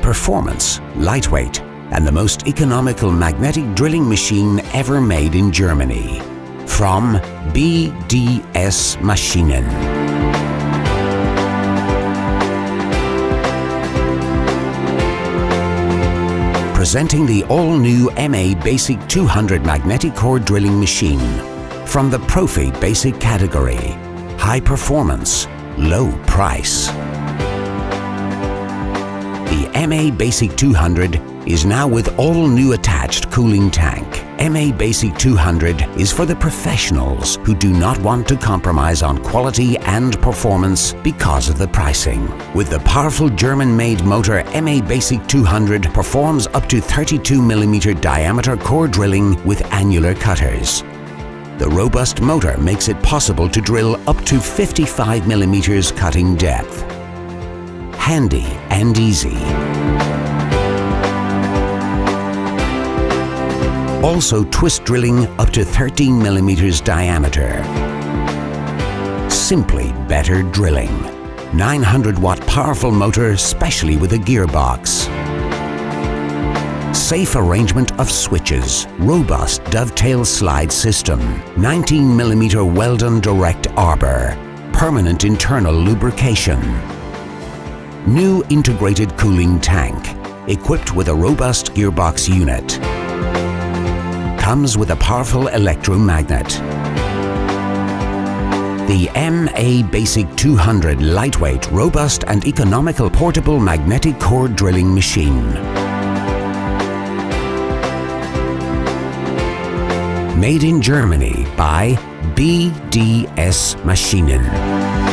performance, lightweight, and the most economical magnetic drilling machine ever made in Germany. From BDS Maschinen. Presenting the all-new MABasic 200 magnetic core drilling machine. From the Profi Basic category. High performance, low price. The MABasic 200 is now with all-new attached cooling tank. MABasic 200 is for the professionals who do not want to compromise on quality and performance because of the pricing. With the powerful German-made motor, MABasic 200 performs up to 32mm diameter core drilling with annular cutters. The robust motor makes it possible to drill up to 55mm cutting depth. Handy and easy. Also twist drilling up to 13mm diameter. Simply better drilling. 900-watt powerful motor, specially with a gearbox. Safe arrangement of switches. Robust dovetail slide system. 19mm Weldon direct arbor. Permanent internal lubrication. New integrated cooling tank. Equipped with a robust gearbox unit. Comes with a powerful electromagnet. The MABasic 200 lightweight, robust and economical portable magnetic core drilling machine. Made in Germany by BDS Maschinen.